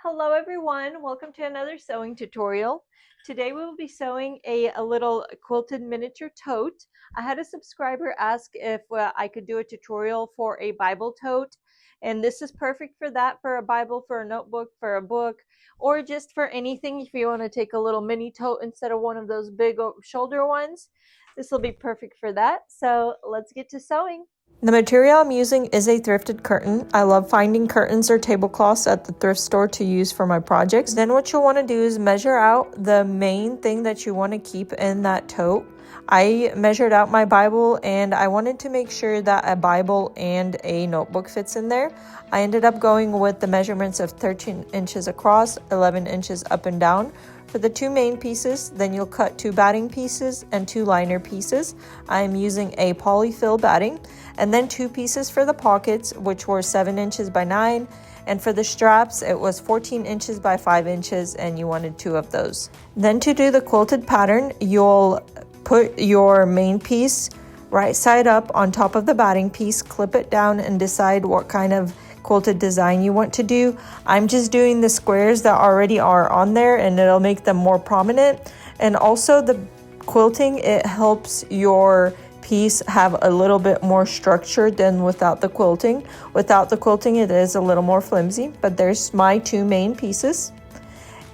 Hello everyone, welcome to another sewing tutorial. Today we will be sewing a little quilted miniature tote. I had a subscriber ask if I could do a tutorial for a Bible tote, and this is perfect for that, for a Bible, for a notebook, for a book, or just for anything. If you want to take a little mini tote instead of one of those big shoulder ones, this will be perfect for that. So let's get to sewing. The material I'm using is a thrifted curtain. I love finding curtains or tablecloths at the thrift store to use for my projects. Then what you'll want to do is measure out the main thing that you want to keep in that tote. I measured out my Bible and I wanted to make sure that a Bible and a notebook fits in there. I ended up going with the measurements of 13 inches across, 11 inches up and down. For the two main pieces, then you'll cut two batting pieces and two liner pieces. I'm using a polyfill batting, and then two pieces for the pockets, which were 7 inches by 9, and for the straps it was 14 inches by 5 inches, and you wanted two of those. Then to do the quilted pattern, you'll put your main piece right side up on top of the batting piece, clip it down, and decide what kind of quilted design you want to do. I'm just doing the squares that already are on there, and it'll make them more prominent. And also the quilting, it helps your piece have a little bit more structure than without the quilting. Without the quilting, it is a little more flimsy, but there's my two main pieces.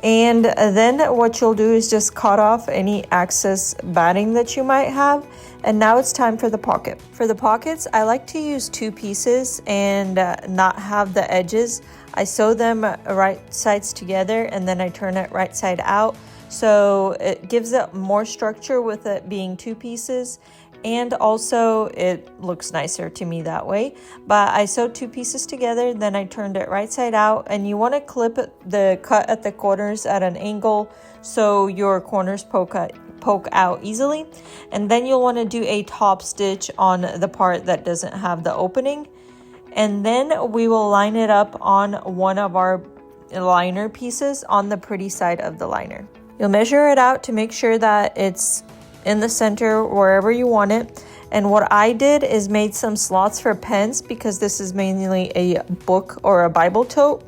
And then what you'll do is just cut off any excess batting that you might have. And now it's time for the pocket. For the pockets, I like to use two pieces and not have the edges. I sew them right sides together and then I turn it right side out. So it gives it more structure with it being two pieces. And also it looks nicer to me that way. But I sewed two pieces together, then I turned it right side out, and you want to clip the cut at the corners at an angle so your corners poke out easily. And then you'll want to do a top stitch on the part that doesn't have the opening. And then we will line it up on one of our liner pieces on the pretty side of the liner. You'll measure it out to make sure that it's in the center wherever you want it. And what I did is made some slots for pens because this is mainly a book or a Bible tote.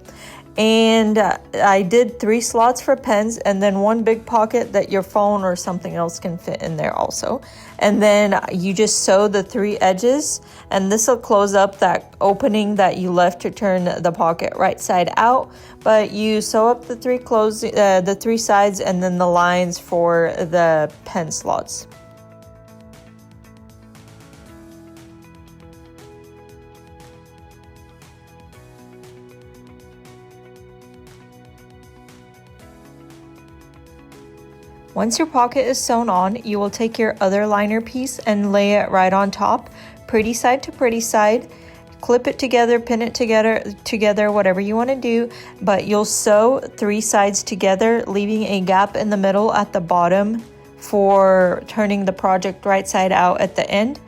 And I did 3 slots for pens and then one big pocket that your phone or something else can fit in there also. And then you just sew the 3 edges, and this will close up that opening that you left to turn the pocket right side out. But you sew up the 3 sides and then the lines for the pen slots. Once your pocket is sewn on, you will take your other liner piece and lay it right on top, pretty side to pretty side. Clip it together, pin it together, whatever you want to do, but you'll sew 3 sides together, leaving a gap in the middle at the bottom for turning the project right side out at the end.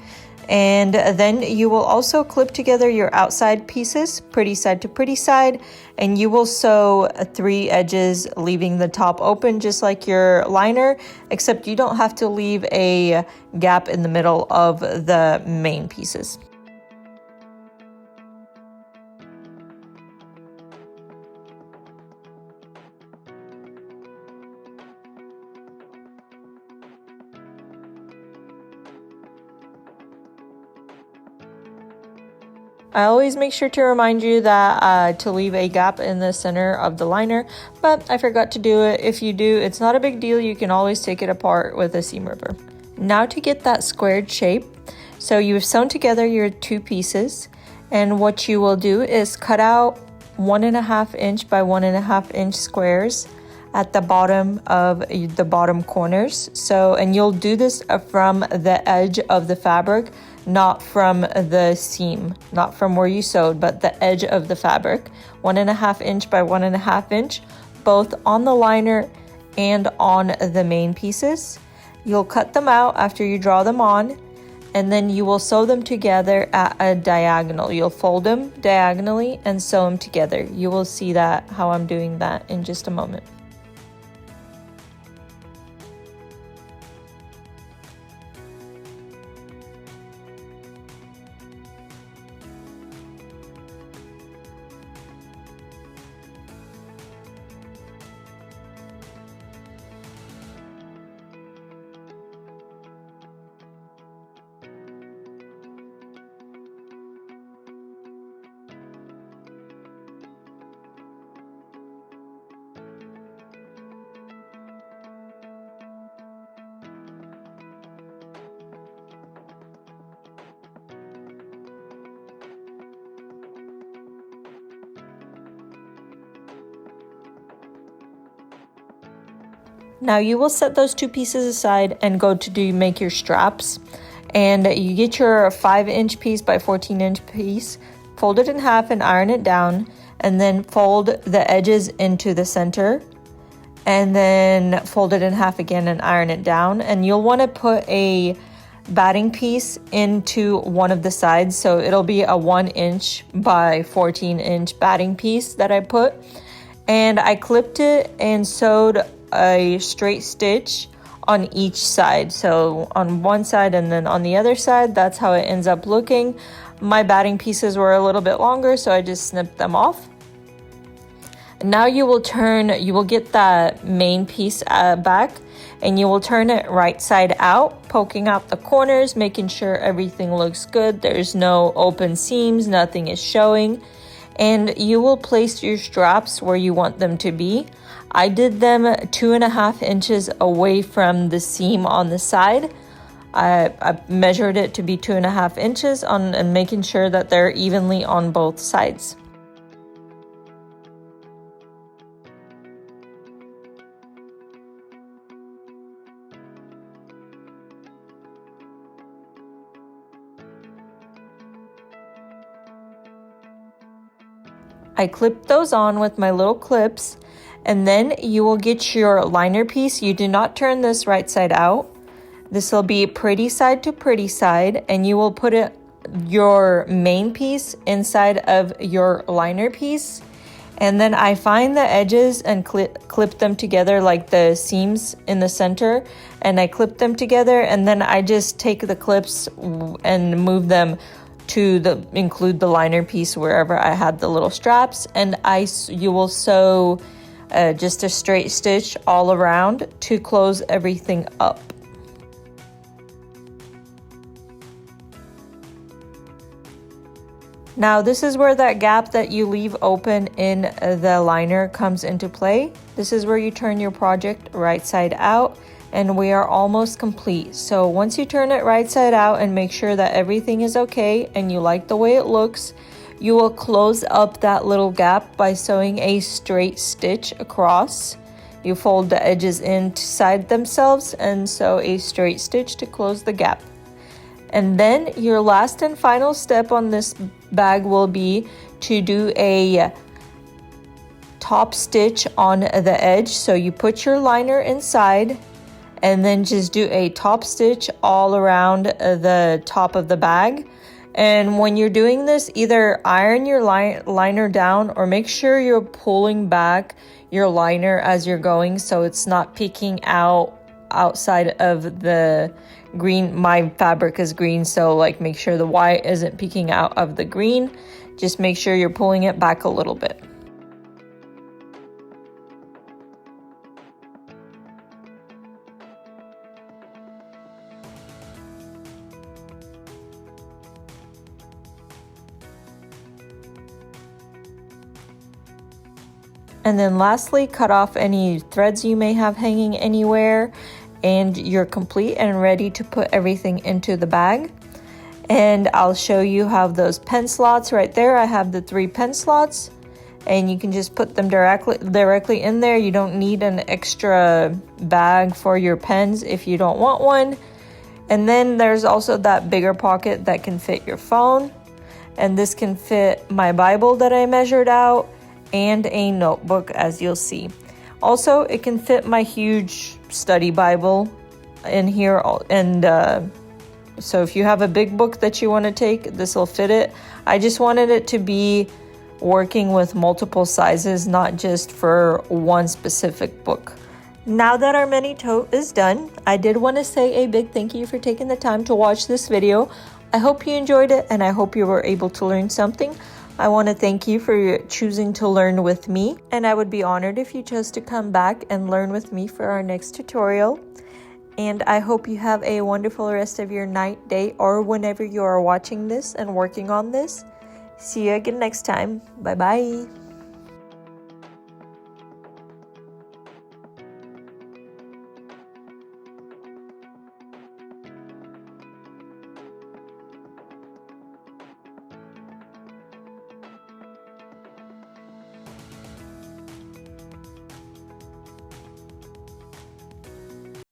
And then you will also clip together your outside pieces, pretty side to pretty side, and you will sew 3 edges, leaving the top open just like your liner, except you don't have to leave a gap in the middle of the main pieces. I always make sure to remind you that to leave a gap in the center of the liner, but I forgot to do it. If you do, it's not a big deal. You can always take it apart with a seam ripper. Now to get that squared shape, so you've sewn together your 2 pieces, and what you will do is cut out 1.5 inch by 1.5 inch squares at the bottom of the bottom corners. And you'll do this from the edge of the fabric, not from the seam, not from where you sewed, but the edge of the fabric. 1.5 inch by 1.5 inch, both on the liner and on the main pieces. You'll cut them out after you draw them on, and then you will sew them together at a diagonal. You'll fold them diagonally and sew them together. You will see that how I'm doing that in just a moment. Now you will set those two pieces aside and go to make your straps. And you get your 5-inch piece by 14-inch piece, fold it in half and iron it down, and then fold the edges into the center, and then fold it in half again and iron it down. And you'll want to put a batting piece into one of the sides, so it'll be a 1-inch by 14-inch batting piece that I put. And I clipped it and sewed a straight stitch on each side, so on one side and then on the other side. That's how it ends up looking. My batting pieces were a little bit longer, so I just snipped them off. Now you will get that main piece back, and you will turn it right side out, poking out the corners, making sure everything looks good. There's no open seams, nothing is showing. And you will place your straps where you want them to be. I did them 2.5 inches away from the seam on the side. I measured it to be 2.5 inches and making sure that they're evenly on both sides. I clipped those on with my little clips, and then you will get your liner piece. You do not turn this right side out. This will be pretty side to pretty side, and you will put your main piece inside of your liner piece. And then I find the edges and clip them together, like the seams in the center, and I clip them together, and then I just take the clips and move them to include the liner piece wherever I had the little straps. And you will sew just a straight stitch all around to close everything up. Now this is where that gap that you leave open in the liner comes into play. This is where you turn your project right side out, and we are almost complete. So once you turn it right side out and make sure that everything is okay and you like the way it looks, you will close up that little gap by sewing a straight stitch across. You fold the edges inside themselves and sew a straight stitch to close the gap. And then your last and final step on this bag will be to do a top stitch on the edge. So you put your liner inside and then just do a top stitch all around the top of the bag. And when you're doing this, either iron your liner down or make sure you're pulling back your liner as you're going so it's not peeking out outside of the green. My fabric is green, so like make sure the white isn't peeking out of the green. Just make sure you're pulling it back a little bit. And then lastly, cut off any threads you may have hanging anywhere, and you're complete and ready to put everything into the bag. And I'll show you how those pen slots right there. I have the 3 pen slots, and you can just put them directly in there. You don't need an extra bag for your pens if you don't want one. And then there's also that bigger pocket that can fit your phone, and this can fit my Bible that I measured out and a notebook, as you'll see. Also, it can fit my huge study Bible in here, and so if you have a big book that you want to take, this will fit it. I just wanted it to be working with multiple sizes, not just for one specific book. Now that our mini tote is done, I did want to say a big thank you for taking the time to watch this video. I hope you enjoyed it, and I hope you were able to learn something. I want to thank you for choosing to learn with me, and I would be honored if you chose to come back and learn with me for our next tutorial. And I hope you have a wonderful rest of your night, day, or whenever you are watching this and working on this. See you again next time. Bye bye.